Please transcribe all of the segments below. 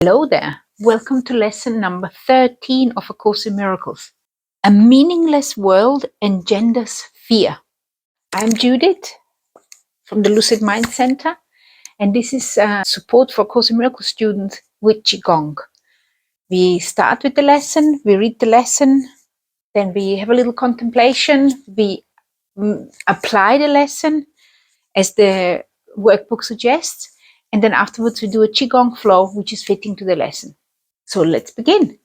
Hello there. Welcome to lesson number 13 of A Course in Miracles. A meaningless world engenders fear. I'm Judith from the Lucid Mind Center, and this is support for Course in Miracles students with Qigong. We start with the lesson, we read the lesson, then we have a little contemplation, we apply the lesson as the workbook suggests, and then afterwards we do a Qigong flow which is fitting to the lesson. So let's begin.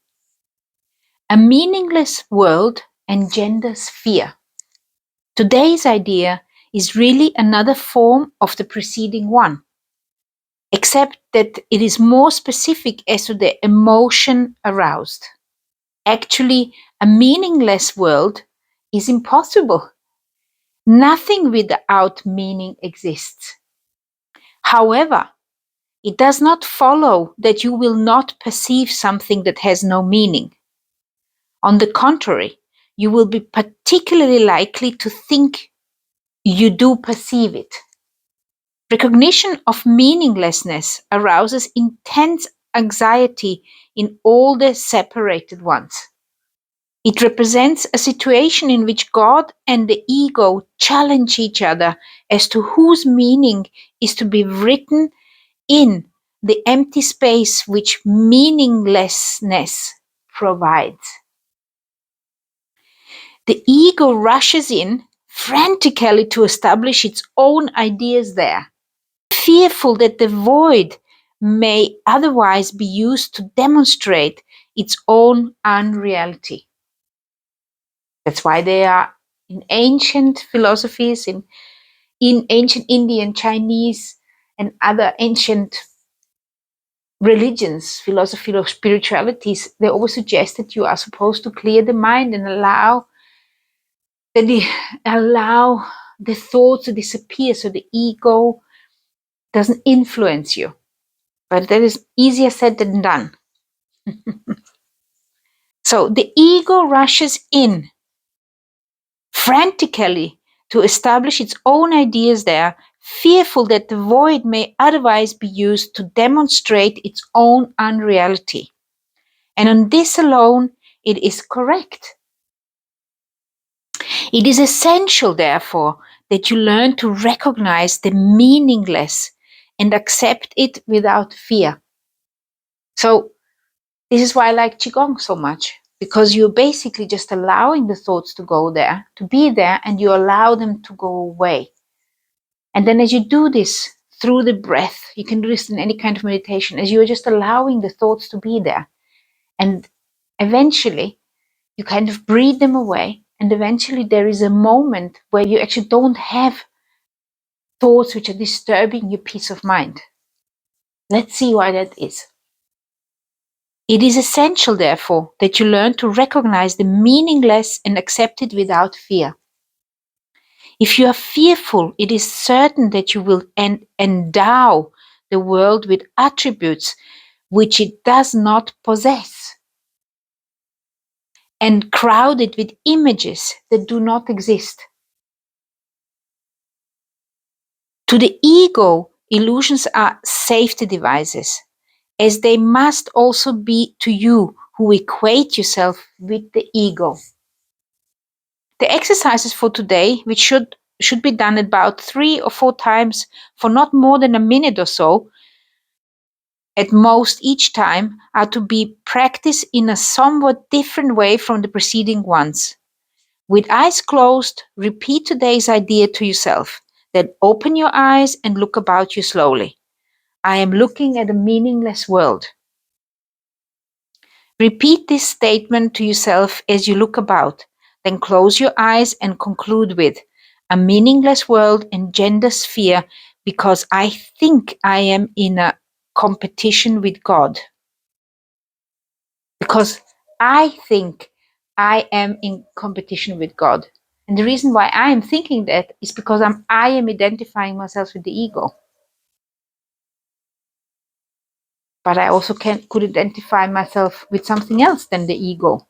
A meaningless world engenders fear. Today's idea is really another form of the preceding one, except that it is more specific as to the emotion aroused. Actually, a meaningless world is impossible. Nothing without meaning exists. However, it does not follow that you will not perceive something that has no meaning. On the contrary, you will be particularly likely to think you do perceive it. Recognition of meaninglessness arouses intense anxiety in all the separated ones. It represents a situation in which God and the ego challenge each other as to whose meaning is to be written in the empty space which meaninglessness provides. The ego rushes in frantically to establish its own ideas there, fearful that the void may otherwise be used to demonstrate its own unreality. That's why they are in ancient philosophies, in ancient Indian, Chinese, and other ancient religions, philosophy or spiritualities, they always suggest that you are supposed to clear the mind and allow the thoughts to disappear so the ego doesn't influence you. But that is easier said than done. So the ego rushes in frantically to establish its own ideas there, fearful that the void may otherwise be used to demonstrate its own unreality. And on this alone, it is correct. It is essential, therefore, that you learn to recognize the meaningless and accept it without fear. So this is why I like Qigong so much, because you're basically just allowing the thoughts to go there, to be there, and you allow them to go away. And then as you do this through the breath, you can do this in any kind of meditation, as you're just allowing the thoughts to be there. And eventually, you kind of breathe them away. And eventually there is a moment where you actually don't have thoughts which are disturbing your peace of mind. Let's see why that is. It is essential, therefore, that you learn to recognize the meaningless and accept it without fear. If you are fearful, it is certain that you will endow the world with attributes which it does not possess, and crowd it with images that do not exist. To the ego, illusions are safety devices, as they must also be to you who equate yourself with the ego. The exercises for today, which should be done about 3 or 4 times for not more than a minute or so, at most each time, are to be practiced in a somewhat different way from the preceding ones. With eyes closed, repeat today's idea to yourself. Then open your eyes and look about you slowly. I am looking at a meaningless world. Repeat this statement to yourself as you look about. Then close your eyes and conclude with, a meaningless world engenders fear because I think I am in a competition with God. Because I think I am in competition with God. And the reason why I am thinking that is because I am identifying myself with the ego. But I also could identify myself with something else than the ego.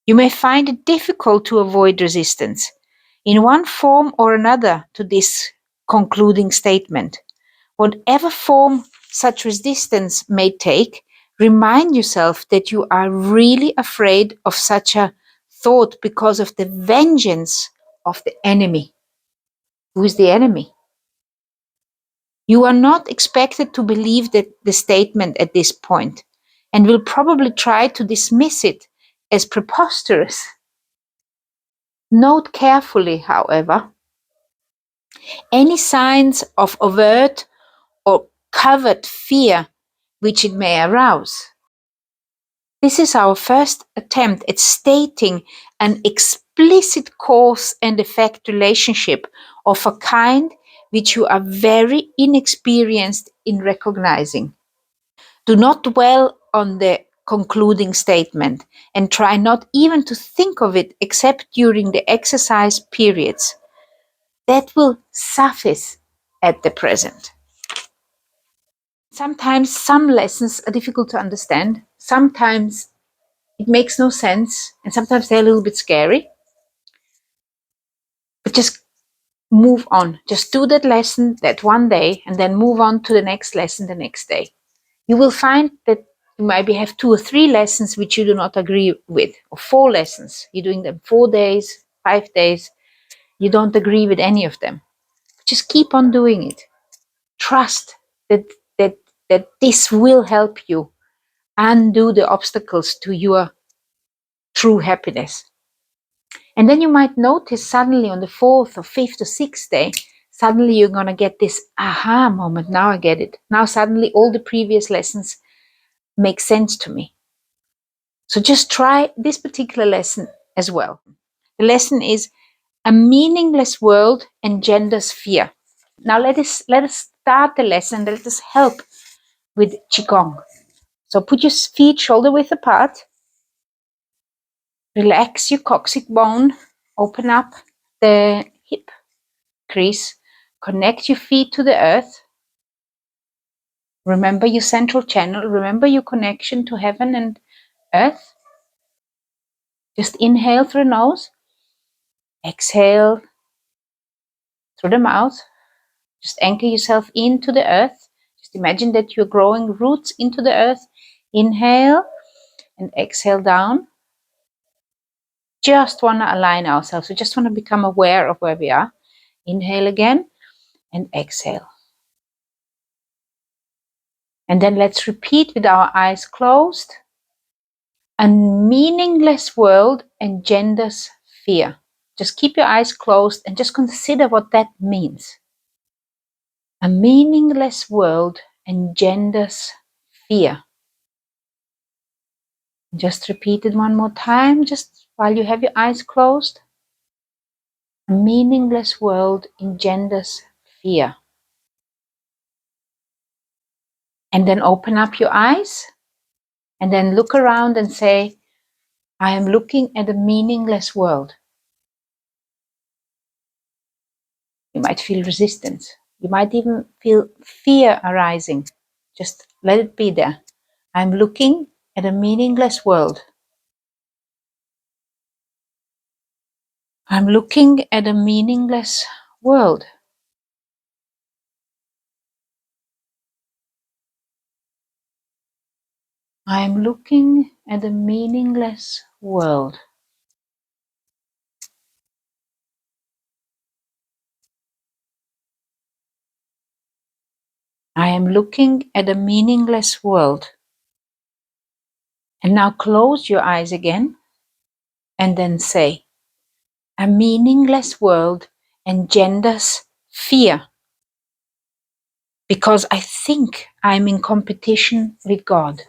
You may find it difficult to avoid resistance in one form or another to this concluding statement. Whatever form such resistance may take, remind yourself that you are really afraid of such a thought because of the vengeance of the enemy. Who is the enemy? You are not expected to believe that the statement at this point, and will probably try to dismiss it as preposterous. Note carefully, however, any signs of overt or covert fear which it may arouse. This is our first attempt at stating an explicit cause and effect relationship of a kind which you are very inexperienced in recognizing. Do not dwell on the concluding statement and try not even to think of it except during the exercise periods. That will suffice at the present. Sometimes some lessons are difficult to understand. Sometimes it makes no sense, and sometimes they're a little bit scary. But just move on. Just do that lesson that one day, and then move on to the next lesson the next day. You will find that you maybe have 2 or 3 lessons which you do not agree with, or 4 lessons. You're doing them 4 days, 5 days. You don't agree with any of them. Just keep on doing it. Trust that this will help you undo the obstacles to your true happiness. And then you might notice suddenly on the 4th or 5th or 6th day, suddenly you're going to get this aha moment. Now I get it. Now suddenly all the previous lessons make sense to me. So just try this particular lesson as well. The lesson is a meaningless world engenders fear. Now let us start the lesson. Let us help with Qigong. So put your feet shoulder width apart. Relax your coccyx bone. Open up the hip crease. Connect your feet to the earth. Remember your central channel. Remember your connection to heaven and earth. Just inhale through the nose. Exhale through the mouth. Just anchor yourself into the earth. Just imagine that you're growing roots into the earth. Inhale and exhale down. Just want to align ourselves. We just want to become aware of where we are. Inhale again and exhale. And then let's repeat with our eyes closed. A meaningless world engenders fear. Just keep your eyes closed and just consider what that means. A meaningless world engenders fear. Just repeat it one more time, just while you have your eyes closed. A meaningless world engenders fear. And then open up your eyes and then look around and say, I am looking at a meaningless world. You might feel resistance. You might even feel fear arising. Just let it be there. I'm looking at a meaningless world. I'm looking at a meaningless world. I am looking at a meaningless world. I am looking at a meaningless world. And now close your eyes again and then say, a meaningless world engenders fear because I think I'm in competition with God.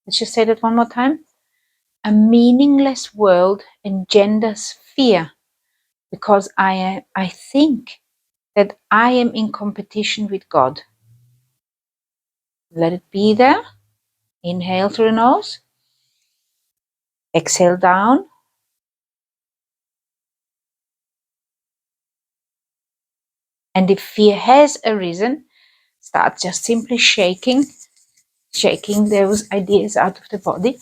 Let's just say that one more time. A meaningless world engenders fear because I think that I am in competition with God. Let it be there. Inhale through the nose. Exhale down. And if fear has arisen, start just simply shaking those ideas out of the body.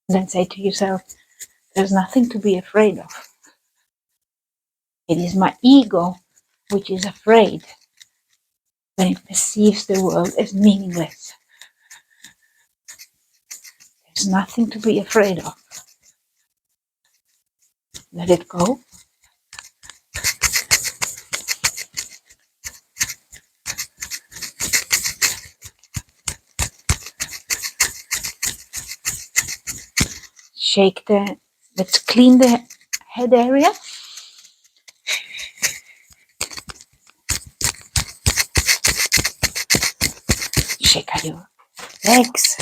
Then say to yourself, there's nothing to be afraid of. It is my ego which is afraid when it perceives the world as meaningless. There's nothing to be afraid of. Let it go. Let's clean the head area. Shake out your legs.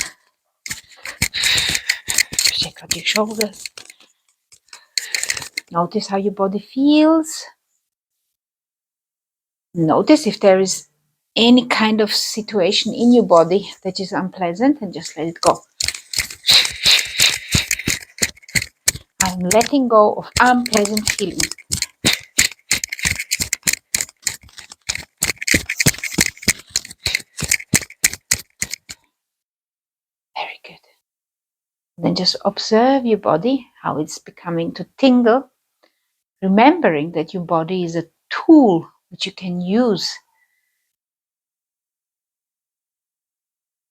Shake out your shoulders. Notice how your body feels. Notice if there is any kind of situation in your body that is unpleasant, and just let it go. I'm letting go of unpleasant feeling. Very good. Then just observe your body, how it's becoming to tingle, remembering that your body is a tool which you can use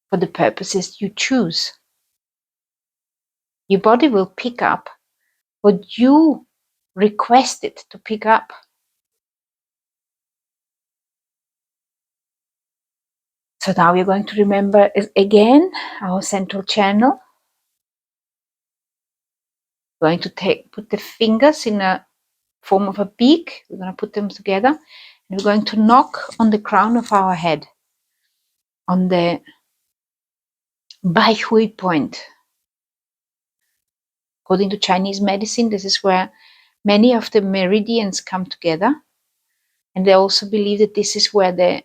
for the purposes you choose. Your body will pick up what you request it to pick up. So now we're going to remember again our central channel. We're going to put the fingers in a form of a beak. We're going to put them together, and we're going to knock on the crown of our head, on the Bai Hui point. According to Chinese medicine, this is where many of the meridians come together, and they also believe that this is where there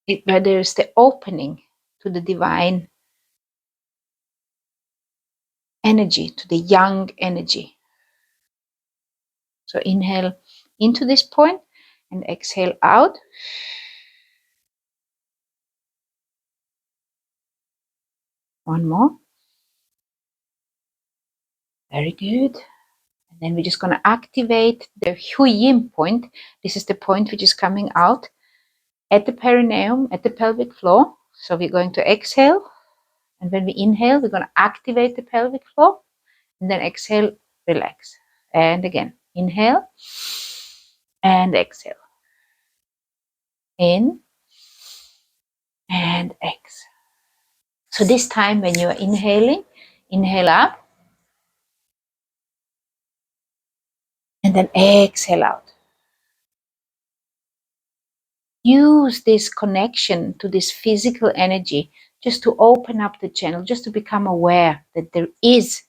is the opening to the divine energy, to the yang energy. So inhale into this point and exhale out. One more. Very good. And then we're just going to activate the Hui Yin point. This is the point which is coming out at the perineum, at the pelvic floor. So we're going to exhale. And when we inhale, we're going to activate the pelvic floor. And then exhale, relax. And again, inhale and exhale. In and exhale. So this time when you are inhaling, inhale up. And then exhale out. Use this connection to this physical energy just to open up the channel, just to become aware that there is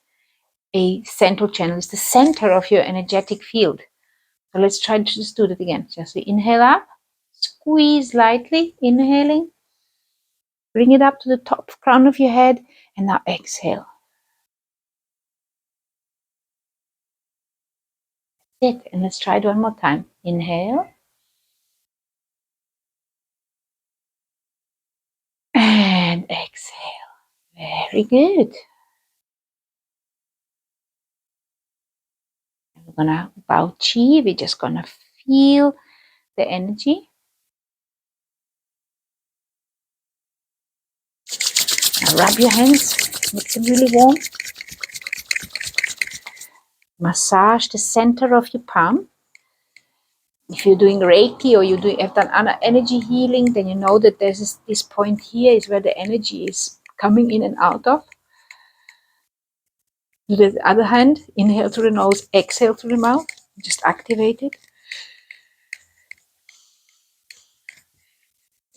a central channel. It's the center of your energetic field. So let's try to just do that again. Just we inhale up, squeeze lightly, inhaling, bring it up to the top crown of your head, and now exhale. That's it. And let's try it one more time. Inhale. And exhale. Very good. We're gonna bow Qi. We're just gonna feel the energy. Now rub your hands, make them really warm. Massage the center of your palm. If you're doing Reiki or have done energy healing, then you know that there's this point here is where the energy is coming in and out of. Do the other hand, inhale through the nose, exhale through the mouth. Just activate it.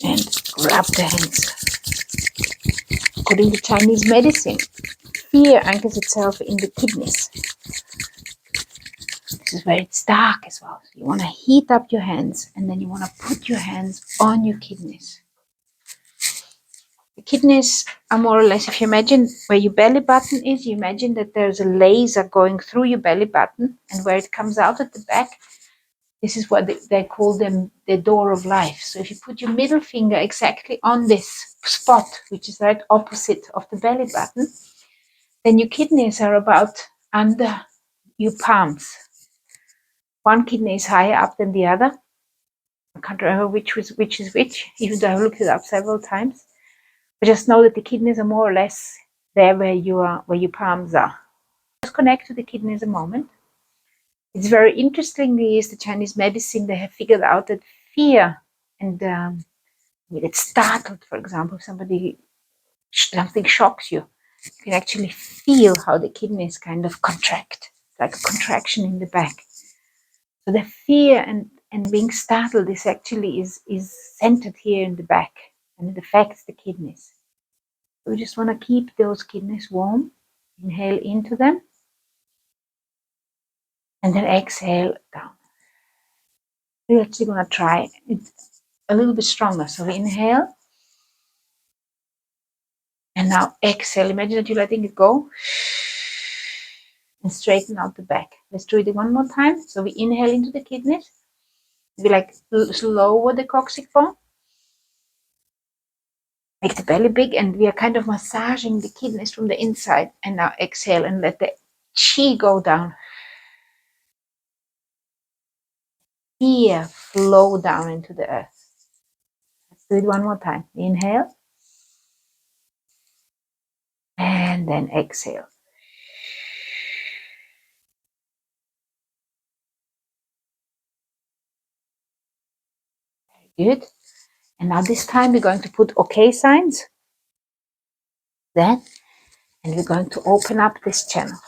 And rub the hands. According to Chinese medicine, fear anchors itself in the kidneys. This is where it's dark as well. So you want to heat up your hands, and then you want to put your hands on your kidneys. The kidneys are more or less, if you imagine where your belly button is, you imagine that there's a laser going through your belly button, and where it comes out at the back, this is what they call them the door of life. So if you put your middle finger exactly on this spot, which is right opposite of the belly button, then your kidneys are about under your palms. one kidney is higher up than the other. I can't remember which is which, even though I've looked it up several times. But just know that the kidneys are more or less there where your palms are. Just connect to the kidneys a moment. It's very interestingly is the Chinese medicine, they have figured out that fear and you get startled, for example, if something shocks you, you can actually feel how the kidneys kind of contract, like a contraction in the back. So the fear and being startled is actually is centered here in the back, and it affects the kidneys. So we just want to keep those kidneys warm. Inhale into them, and then exhale down. We're actually going to try it a little bit stronger. So we inhale, and now exhale. Imagine that you're letting it go, and straighten out the back. Let's do it one more time. So we inhale into the kidneys. We like lower the coccyx bone. Make the belly big, and we are kind of massaging the kidneys from the inside. And now exhale and let the Qi go down. Fear flow down into the earth. Let's do it one more time. Inhale. And then exhale. Very good. And now this time we're going to put okay signs. Then, and we're going to open up this channel.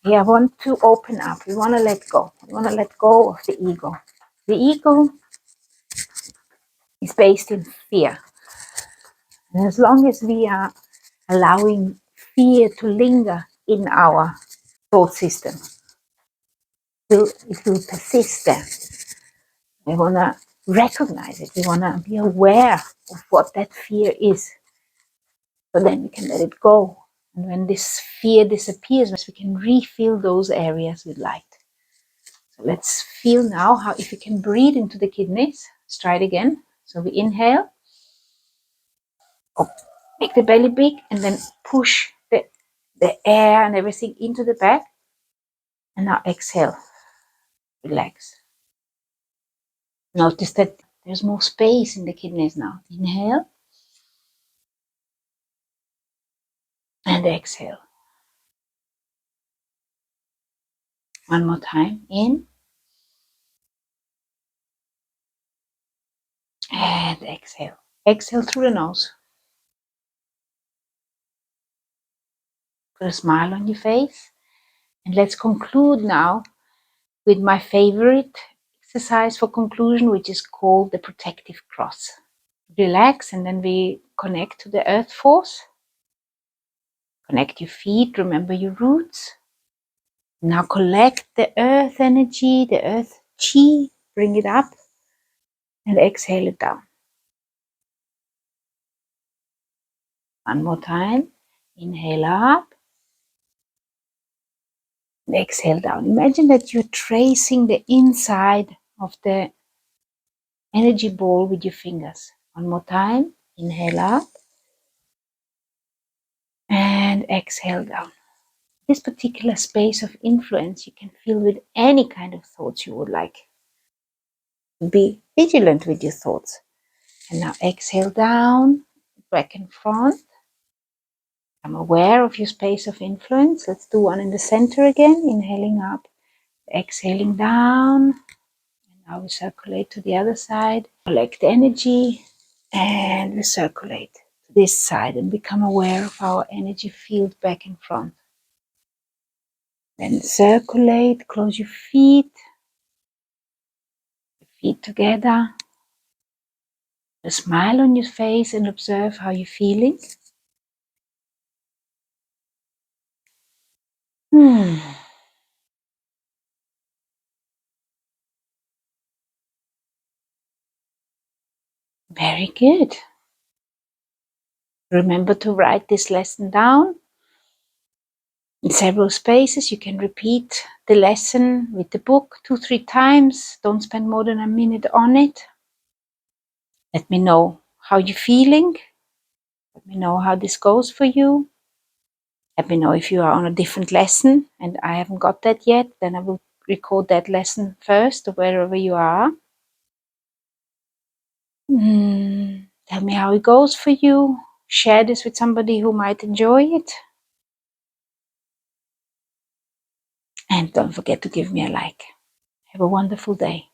We want to open up. We want to let go. We want to let go of the ego. The ego is based in fear. And as long as we are allowing fear to linger in our thought system, it will persist there. We want to recognize it. We want to be aware of what that fear is. So then we can let it go. And when this fear disappears, we can refill those areas with light. So let's feel now how, if you can breathe into the kidneys. Let's try it again. So we inhale. Make the belly big, and then push the air and everything into the back. And now exhale. Relax. Notice that there's more space in the kidneys now. Inhale. And exhale. One more time. In. And exhale. Exhale through the nose. Put a smile on your face. And let's conclude now with my favorite exercise for conclusion, which is called the protective cross. Relax, and then we connect to the earth force. Connect your feet, remember your roots. Now collect the earth energy, the earth chi, bring it up, and exhale it down. One more time. Inhale up, and exhale down. Imagine that you're tracing the inside of the energy ball with your fingers. One more time. Inhale up, and exhale down. This particular space of influence you can fill with any kind of thoughts you would like. Be vigilant with your thoughts. And now exhale down, back and front. I'm aware of your space of influence. Let's do one in the center again. Inhaling up, exhaling down. And now we circulate to the other side. Collect energy, and we circulate to this side and become aware of our energy field back and front. Then circulate, close your feet together. A smile on your face and observe how you're feeling. Very good. Remember to write this lesson down in several spaces. You can repeat the lesson with the book 2-3 times. Don't spend more than a minute on it. Let me know how you're feeling. Let me know how this goes for you. Let me know if you are on a different lesson and I haven't got that yet. Then I will record that lesson first, or wherever you are. Tell me how it goes for you. Share this with somebody who might enjoy it. And don't forget to give me a like. Have a wonderful day.